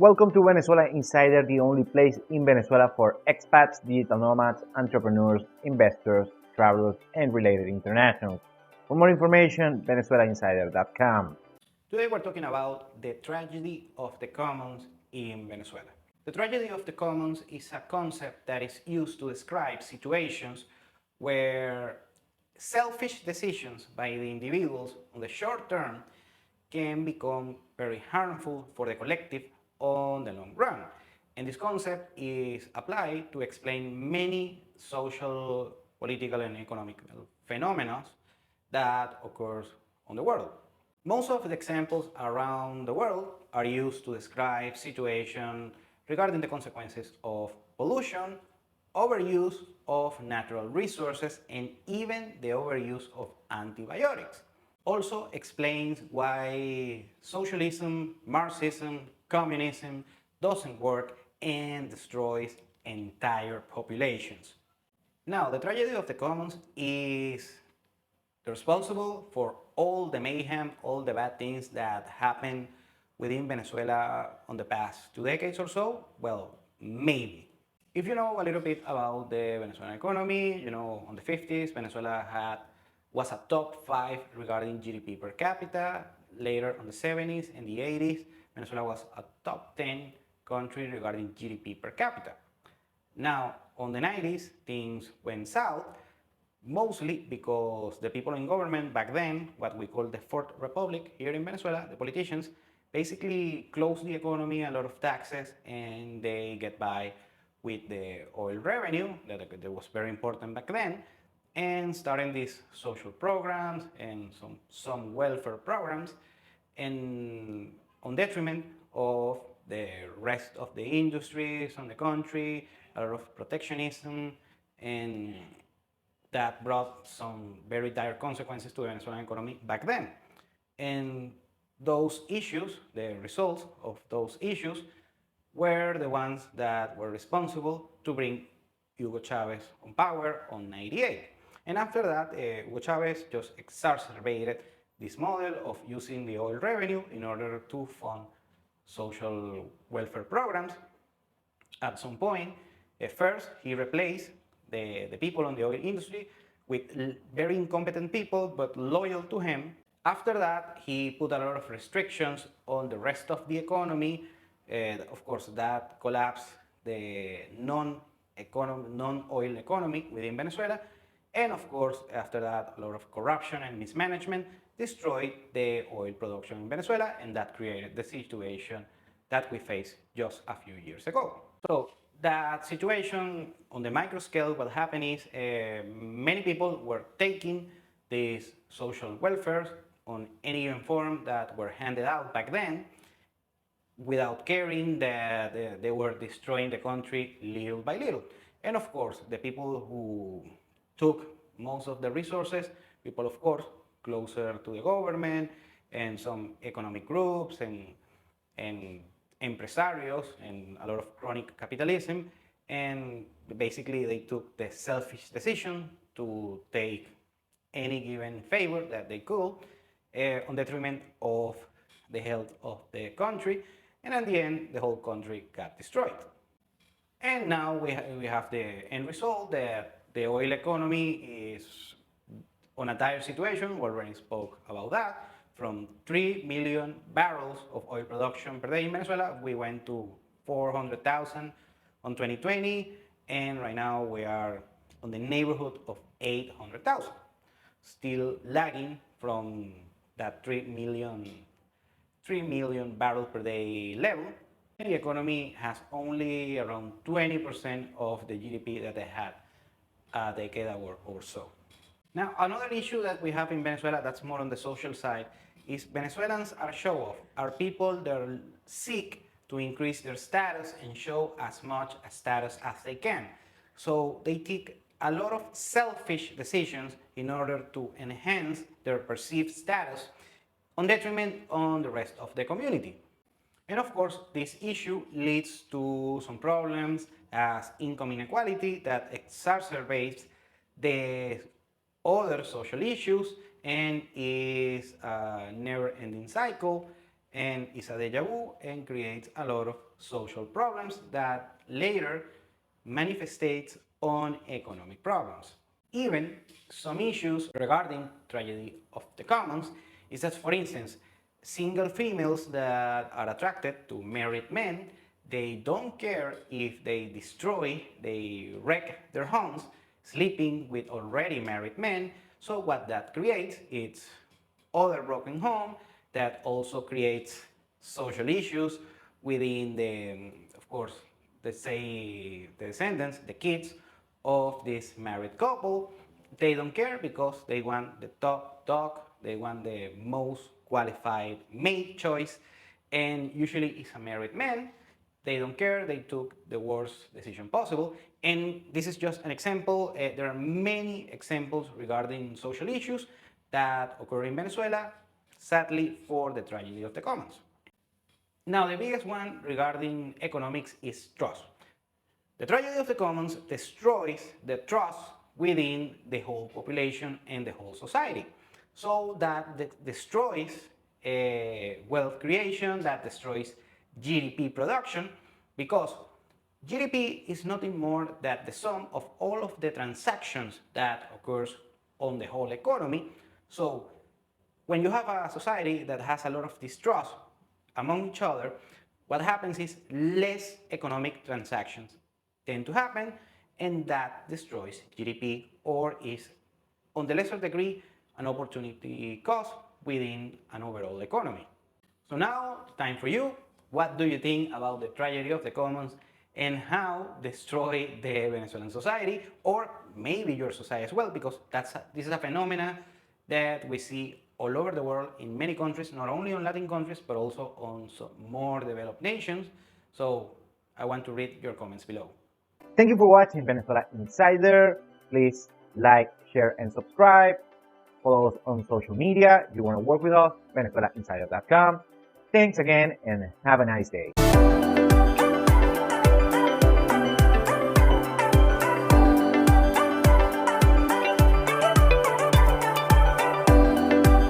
Welcome to Venezuela Insider, the only place in Venezuela for expats, digital nomads, entrepreneurs, investors, travelers, and related internationals. For more information, venezuelainsider.com. Today we're talking about the tragedy of the commons in Venezuela. The tragedy of the commons is a concept that is used to describe situations where selfish decisions by the individuals on the short term can become very harmful for the collective on the long run. And this concept is applied to explain many social, political, and economic phenomena that occurs on the world. Most of the examples around the world are used to describe situations regarding the consequences of pollution, overuse of natural resources, and even the overuse of antibiotics. Also explains why socialism, Marxism, communism doesn't work and destroys entire populations. Now, the tragedy of the commons is responsible for all the mayhem, all the bad things that happened within Venezuela on the past 2 decades or so? Well, maybe. If you know a little bit about the Venezuelan economy, you know, on the 50s, Venezuela was a top 5 regarding GDP per capita. Later on the 70s and the 80s, Venezuela was a top 10 country regarding GDP per capita. Now, on the 90s, things went south, mostly because the people in government back then, what we call the Fourth Republic here in Venezuela, the politicians, basically closed the economy, a lot of taxes, and they get by with the oil revenue that was very important back then, and starting these social programs and some welfare programs, and on detriment of the rest of the industries on the country, a lot of protectionism, and that brought some very dire consequences to the Venezuelan economy back then. And those issues, the results of those issues, were the ones that were responsible to bring Hugo Chavez on power on 98. And after that, Hugo Chavez just exacerbated this model of using the oil revenue in order to fund social welfare programs. At some point, first, he replaced the people on the oil industry with very incompetent people but loyal to him. After that, he put a lot of restrictions on the rest of the economy. Of course, that collapsed the non-oil economy within Venezuela. And of course, after that, a lot of corruption and mismanagement destroyed the oil production in Venezuela, and that created the situation that we face just a few years ago. So that situation on the micro scale, what happened is many people were taking these social welfares on any given form that were handed out back then without caring that they were destroying the country little by little. And of course, the people who took most of the resources, people of course closer to the government and some economic groups and empresarios and a lot of chronic capitalism, and basically they took the selfish decision to take any given favor that they could on detriment of the health of the country, and at the end the whole country got destroyed. And now we have the end result that the oil economy is on a dire situation. We already spoke about that. From 3 million barrels of oil production per day in Venezuela, we went to 400,000 on 2020, and right now we are on the neighborhood of 800,000, still lagging from that 3 million barrels per day level. The economy has only around 20% of the GDP that they had a decade ago or so. Now, another issue that we have in Venezuela that's more on the social side is Venezuelans are show-off, are people that seek to increase their status and show as much status as they can. So they take a lot of selfish decisions in order to enhance their perceived status on detriment on the rest of the community. And of course, this issue leads to some problems as income inequality that exacerbates the other social issues and is a never-ending cycle and it's a deja vu and creates a lot of social problems that later manifestates on economic problems. Even some issues regarding tragedy of the commons is that, for instance, single females that are attracted to married men, they don't care if they wreck their homes sleeping with already married men. So what that creates is other broken home that also creates social issues within the, of course, let's say the descendants, the kids of this married couple. They don't care because they want the top dog, they want the most qualified mate choice, and usually it's a married man. They don't care, they took the worst decision possible. And this is just an example. There are many examples regarding social issues that occur in Venezuela, sadly, for the tragedy of the commons. Now, the biggest one regarding economics is trust. The tragedy of the commons destroys the trust within the whole population and the whole society. So that destroys wealth creation, that destroys GDP production, because GDP is nothing more than the sum of all of the transactions that occurs on the whole economy. So when you have a society that has a lot of distrust among each other, what happens is less economic transactions tend to happen, and that destroys GDP or is, on the lesser degree, an opportunity cost within an overall economy. So now, time for you. What do you think about the tragedy of the commons and how destroy the Venezuelan society, or maybe your society as well, because this is a phenomena that we see all over the world in many countries, not only on Latin countries, but also on some more developed nations. So I want to read your comments below. Thank you for watching Venezuela Insider. Please like, share, and subscribe. Follow us on social media. If you want to work with us, VenezuelaInsider.com. Thanks again and have a nice day.